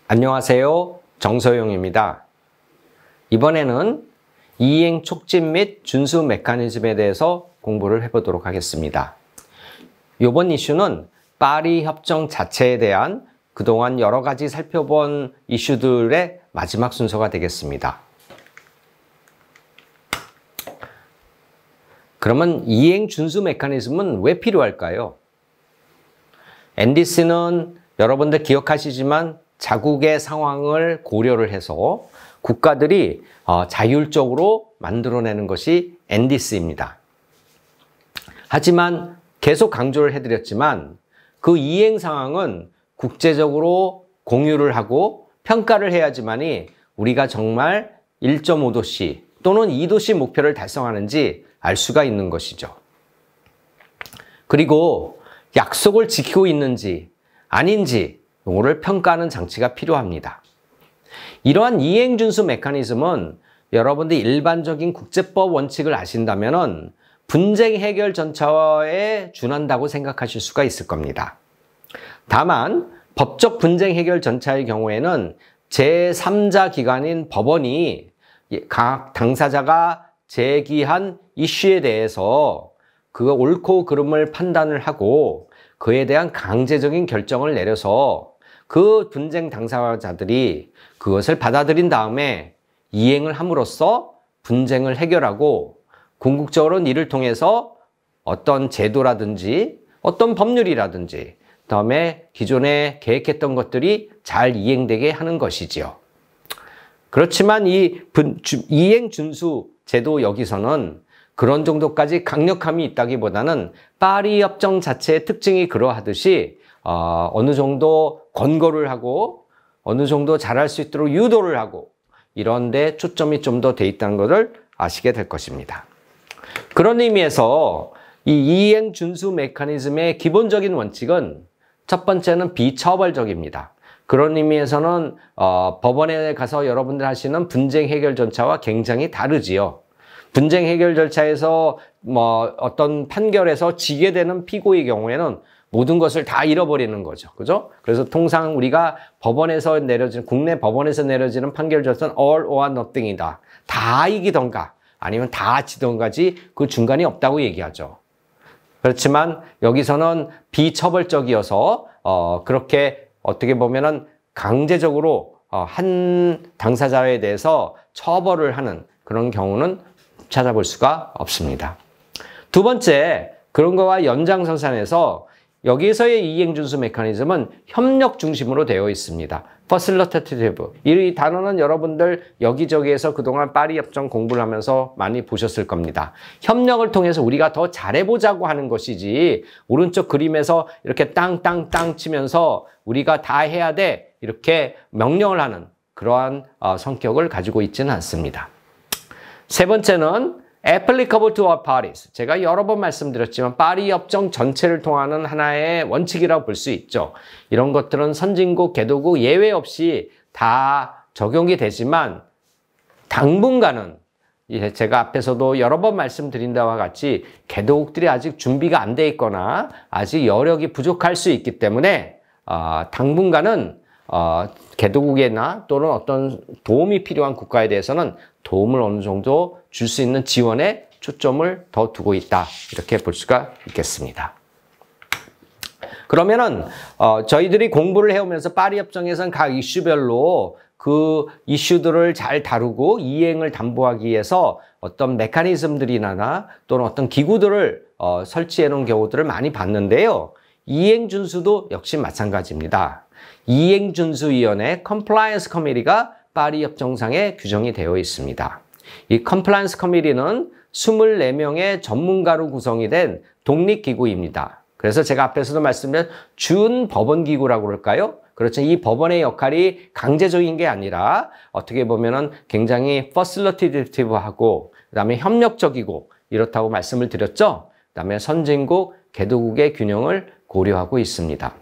안녕하세요. 정서용입니다. 이번에는 이행 촉진 및 준수 메커니즘에 대해서 공부를 해보도록 하겠습니다. 이번 이슈는 파리 협정 자체에 대한 그동안 여러 가지 살펴본 이슈들의 마지막 순서가 되겠습니다. 그러면 이행 준수 메커니즘은 왜 필요할까요? NDC는 여러분들 기억하시지만 자국의 상황을 고려를 해서 국가들이 자율적으로 만들어내는 것이 NDC입니다. 하지만 계속 강조를 해드렸지만 그 이행 상황은 국제적으로 공유를 하고 평가를 해야지만이 우리가 정말 1.5도씨 또는 2도씨 목표를 달성하는지 알 수가 있는 것이죠. 그리고 약속을 지키고 있는지 아닌지 이거를 평가하는 장치가 필요합니다. 이러한 이행준수 메커니즘은 여러분들이 일반적인 국제법 원칙을 아신다면 분쟁 해결 절차에 준한다고 생각하실 수가 있을 겁니다. 다만 법적 분쟁 해결 절차의 경우에는 제3자 기관인 법원이 각 당사자가 제기한 이슈에 대해서 그 옳고 그름을 판단을 하고 그에 대한 강제적인 결정을 내려서 그 분쟁 당사자들이 그것을 받아들인 다음에 이행을 함으로써 분쟁을 해결하고 궁극적으로는 이를 통해서 어떤 제도라든지 어떤 법률이라든지 그다음에 기존에 계획했던 것들이 잘 이행되게 하는 것이지요. 그렇지만 이 이행 준수 제도 여기서는 그런 정도까지 강력함이 있다기보다는 파리 협정 자체의 특징이 그러하듯이 어느 정도 권고를 하고 어느 정도 잘할 수 있도록 유도를 하고 이런 데 초점이 좀 더 돼 있다는 것을 아시게 될 것입니다. 그런 의미에서 이 이행 준수 메커니즘의 기본적인 원칙은 첫 번째는 비처벌적입니다. 그런 의미에서는 법원에 가서 여러분들 하시는 분쟁 해결 절차와 굉장히 다르지요. 분쟁 해결 절차에서 어떤 판결에서 지게 되는 피고의 경우에는 모든 것을 다 잃어버리는 거죠. 그죠? 그래서 통상 우리가 법원에서 내려지는, 국내 법원에서 내려지는 판결 절차는 all or nothing이다. 다 이기던가 아니면 다 지던가지 그 중간이 없다고 얘기하죠. 그렇지만 여기서는 비처벌적이어서 그렇게 어떻게 보면은 강제적으로 한 당사자에 대해서 처벌을 하는 그런 경우는 찾아볼 수가 없습니다. 두 번째, 그런 거와 연장선상에서 여기서의 이행준수 메커니즘은 협력 중심으로 되어 있습니다. Facilitative. 이 단어는 여러분들 여기저기에서 그동안 파리 협정 공부를 하면서 많이 보셨을 겁니다. 협력을 통해서 우리가 더 잘해보자고 하는 것이지 오른쪽 그림에서 이렇게 땅땅땅 치면서 우리가 다 해야 돼 이렇게 명령을 하는 그러한 성격을 가지고 있지는 않습니다. 세 번째는 applicable to all parties. 제가 여러 번 말씀드렸지만 파리 협정 전체를 통하는 하나의 원칙이라고 볼 수 있죠. 이런 것들은 선진국, 개도국 예외 없이 다 적용이 되지만 당분간은 제가 앞에서도 여러 번 말씀드린 바와 같이 개도국들이 아직 준비가 안 돼 있거나 아직 여력이 부족할 수 있기 때문에 당분간은 개도국이나 또는 어떤 도움이 필요한 국가에 대해서는 도움을 어느 정도 줄 수 있는 지원에 초점을 더 두고 있다. 이렇게 볼 수가 있겠습니다. 그러면은 저희들이 공부를 해오면서 파리 협정에서는 각 이슈별로 그 이슈들을 잘 다루고 이행을 담보하기 위해서 어떤 메커니즘들이나 또는 어떤 기구들을 설치해 놓은 경우들을 많이 봤는데요. 이행준수도 역시 마찬가지입니다. 이행준수위원회 Compliance Committee가 파리 협정상에 규정이 되어 있습니다. 이 Compliance Committee는 24명의 전문가로 구성이 된 독립기구입니다. 그래서 제가 앞에서도 말씀드린 준법원기구라고 그럴까요? 그렇죠. 이 법원의 역할이 강제적인 게 아니라 어떻게 보면은 굉장히 facilitative하고 그다음에 협력적이고 이렇다고 말씀을 드렸죠. 그다음에 선진국, 개도국의 균형을 고려하고 있습니다.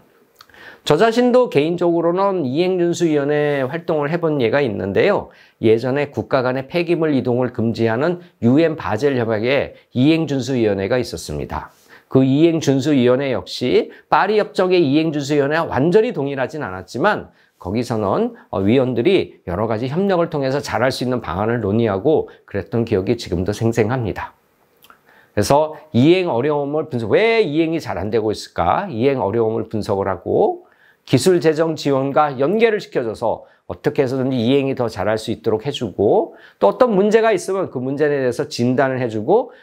저 자신도 개인적으로는 이행준수위원회 활동을 해본 예가 있는데요. 예전에 국가 간의 폐기물 이동을 금지하는 UN 바젤 협약에 이행준수위원회가 있었습니다. 그 이행준수위원회 역시 파리협정의 이행준수위원회와 완전히 동일하진 않았지만 거기서는 위원들이 여러 가지 협력을 통해서 잘할 수 있는 방안을 논의하고 그랬던 기억이 지금도 생생합니다. 그래서 이행 어려움을 왜 이행이 잘 안 되고 있을까? 이행 어려움을 분석을 하고 기술 재정 지원과 연계를 시켜줘서 어떻게 해서든지 이행이 더 잘할 수 있도록 해주고 또 어떤 문제가 있으면 그 문제에 대해서 진단을 해주고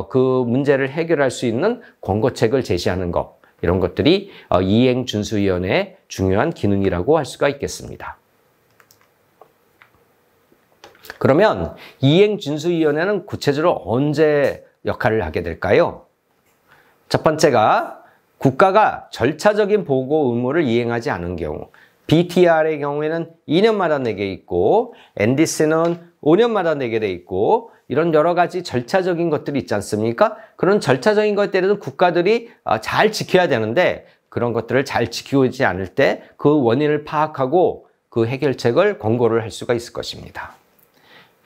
그 문제를 해결할 수 있는 권고책을 제시하는 것 이런 것들이 이행준수위원회의 중요한 기능이라고 할 수가 있겠습니다. 그러면 이행준수위원회는 구체적으로 언제 역할을 하게 될까요? 첫 번째가 국가가 절차적인 보고 의무를 이행하지 않은 경우 BTR의 경우에는 2년마다 내게 있고 NDC는 5년마다 내게 돼 있고 이런 여러 가지 절차적인 것들이 있지 않습니까? 그런 절차적인 것들은 국가들이 잘 지켜야 되는데 그런 것들을 잘 지키고 있지 않을 때 그 원인을 파악하고 그 해결책을 권고를 할 수가 있을 것입니다.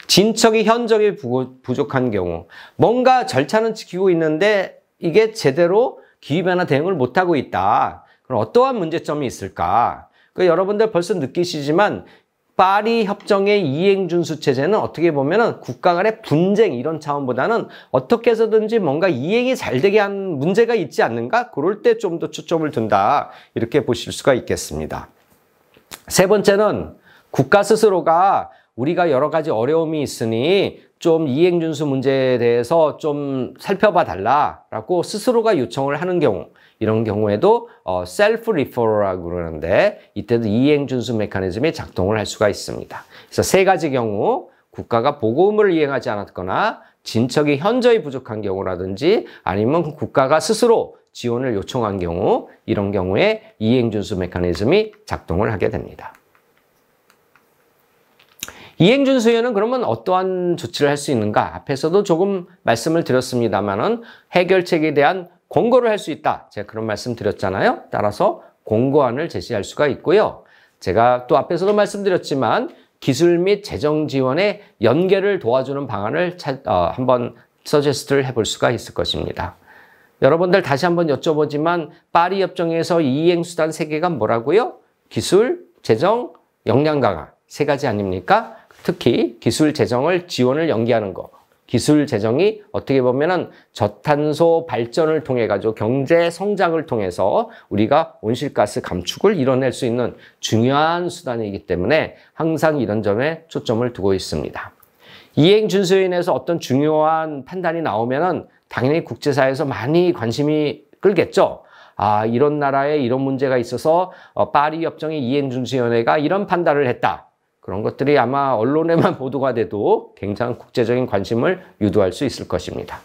진척이 현저히 부족한 경우 뭔가 절차는 지키고 있는데 이게 제대로 기후변화 대응을 못하고 있다. 그럼 어떠한 문제점이 있을까? 여러분들 벌써 느끼시지만 파리 협정의 이행준수 체제는 어떻게 보면은 국가 간의 분쟁 이런 차원보다는 어떻게 해서든지 뭔가 이행이 잘 되게 한 문제가 있지 않는가? 그럴 때 좀 더 초점을 둔다. 이렇게 보실 수가 있겠습니다. 세 번째는 국가 스스로가 우리가 여러 가지 어려움이 있으니 좀 이행준수 문제에 대해서 좀 살펴봐 달라라고 스스로가 요청을 하는 경우 이런 경우에도 셀프 리퍼럴이라고 그러는데 이때도 이행준수 메커니즘이 작동을 할 수가 있습니다. 그래서 세 가지 경우 국가가 보고 의무를 이행하지 않았거나 진척이 현저히 부족한 경우라든지 아니면 국가가 스스로 지원을 요청한 경우 이런 경우에 이행준수 메커니즘이 작동을 하게 됩니다. 이행준수위원회는 그러면 어떠한 조치를 할 수 있는가? 앞에서도 조금 말씀을 드렸습니다만은 해결책에 대한 권고를 할 수 있다. 제가 그런 말씀 드렸잖아요. 따라서 권고안을 제시할 수가 있고요. 제가 또 앞에서도 말씀드렸지만 기술 및 재정 지원의 연계를 도와주는 방안을 한번 서제스트를 해볼 수가 있을 것입니다. 여러분들 다시 한번 여쭤보지만 파리 협정에서 이행수단 3개가 뭐라고요? 기술, 재정, 역량 강화 3가지 아닙니까? 특히 기술 재정을 지원을 연계하는 거. 기술 재정이 어떻게 보면은 저탄소 발전을 통해 가지고 경제 성장을 통해서 우리가 온실가스 감축을 이뤄낼 수 있는 중요한 수단이기 때문에 항상 이런 점에 초점을 두고 있습니다. 이행준수위원회에서 어떤 중요한 판단이 나오면은 당연히 국제사회에서 많이 관심이 끌겠죠. 이런 나라에 이런 문제가 있어서 파리 협정의 이행준수위원회가 이런 판단을 했다. 그런 것들이 아마 언론에만 보도가 돼도 굉장한 국제적인 관심을 유도할 수 있을 것입니다.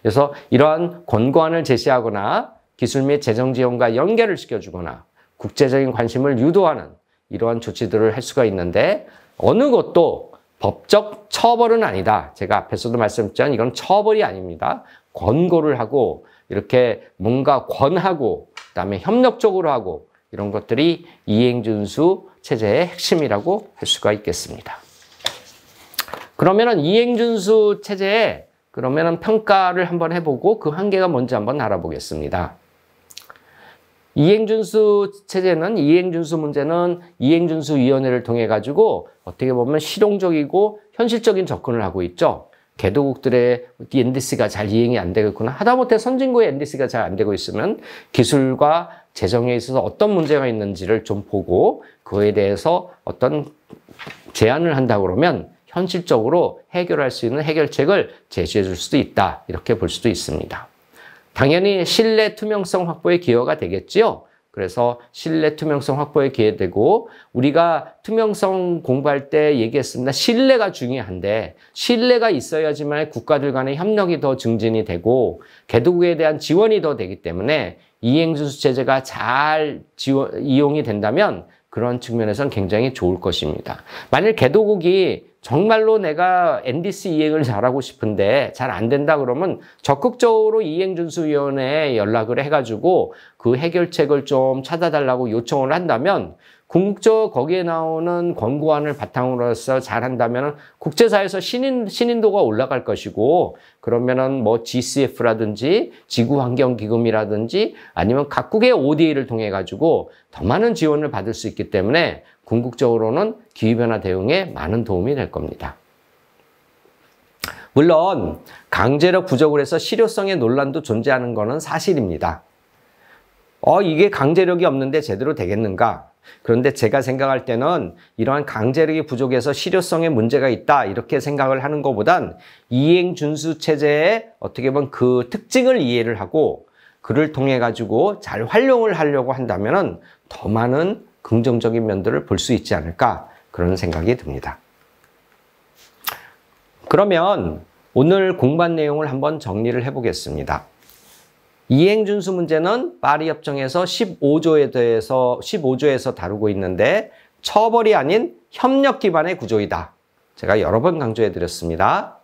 그래서 이러한 권고안을 제시하거나 기술 및 재정 지원과 연계를 시켜주거나 국제적인 관심을 유도하는 이러한 조치들을 할 수가 있는데 어느 것도 법적 처벌은 아니다. 제가 앞에서도 말씀드렸지만 이건 처벌이 아닙니다. 권고를 하고 이렇게 뭔가 권하고 그다음에 협력적으로 하고 이런 것들이 이행준수 체제의 핵심이라고 할 수가 있겠습니다. 그러면은 이행준수 체제에 그러면은 평가를 한번 해보고 그 한계가 뭔지 한번 알아보겠습니다. 이행준수 체제는 이행준수 문제는 이행준수위원회를 통해 가지고 어떻게 보면 실용적이고 현실적인 접근을 하고 있죠. 개도국들의 NDC가 잘 이행이 안 되겠구나. 하다못해 선진국의 NDC가 잘 안 되고 있으면 기술과 재정에 있어서 어떤 문제가 있는지를 좀 보고 그거에 대해서 어떤 제안을 한다 그러면 현실적으로 해결할 수 있는 해결책을 제시해 줄 수도 있다. 이렇게 볼 수도 있습니다. 당연히 신뢰 투명성 확보에 기여가 되겠지요. 그래서 신뢰 투명성 확보에 기여되고 우리가 투명성 공부할 때 얘기했습니다. 신뢰가 중요한데 신뢰가 있어야지만 국가들 간의 협력이 더 증진이 되고 개도국에 대한 지원이 더 되기 때문에 이행준수 체제가 잘 이용이 된다면 그런 측면에서는 굉장히 좋을 것입니다. 만일 개도국이 정말로 내가 NDC 이행을 잘하고 싶은데 잘 안 된다 그러면 적극적으로 이행준수위원회에 연락을 해가지고 그 해결책을 좀 찾아달라고 요청을 한다면 궁극적으로 거기에 나오는 권고안을 바탕으로 해서 잘한다면 국제사회에서 신인도가 올라갈 것이고, 그러면은 뭐 GCF라든지 지구환경기금이라든지 아니면 각국의 ODA를 통해 가지고 더 많은 지원을 받을 수 있기 때문에 궁극적으로는 기후변화 대응에 많은 도움이 될 겁니다. 물론 강제력 부족을 해서 실효성의 논란도 존재하는 것은 사실입니다. 이게 강제력이 없는데 제대로 되겠는가? 그런데 제가 생각할 때는 이러한 강제력이 부족해서 실효성에 문제가 있다 이렇게 생각을 하는 것보단 이행준수 체제의 어떻게 보면 그 특징을 이해를 하고 그를 통해 가지고 잘 활용을 하려고 한다면 더 많은 긍정적인 면들을 볼 수 있지 않을까 그런 생각이 듭니다. 그러면 오늘 공부한 내용을 한번 정리를 해보겠습니다. 이행준수 문제는 파리협정에서 15조에서 다루고 있는데 처벌이 아닌 협력 기반의 구조이다. 제가 여러 번 강조해 드렸습니다.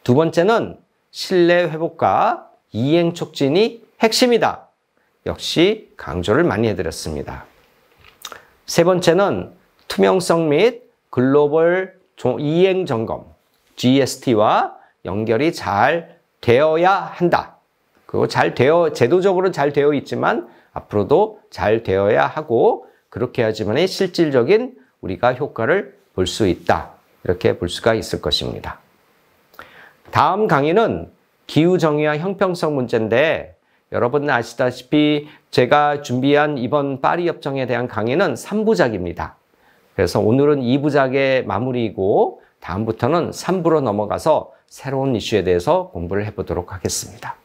두 번째는 신뢰 회복과 이행 촉진이 핵심이다. 역시 강조를 많이 해드렸습니다. 세 번째는 투명성 및 글로벌 이행 점검 GST와 연결이 잘 되어야 한다. 그리고 제도적으로 잘 되어 있지만 앞으로도 잘 되어야 하고 그렇게 해야지만 실질적인 우리가 효과를 볼 수 있다. 이렇게 볼 수가 있을 것입니다. 다음 강의는 기후정의와 형평성 문제인데 여러분 아시다시피 제가 준비한 이번 파리협정에 대한 강의는 3부작입니다. 그래서 오늘은 2부작의 마무리이고 다음부터는 3부로 넘어가서 새로운 이슈에 대해서 공부를 해보도록 하겠습니다.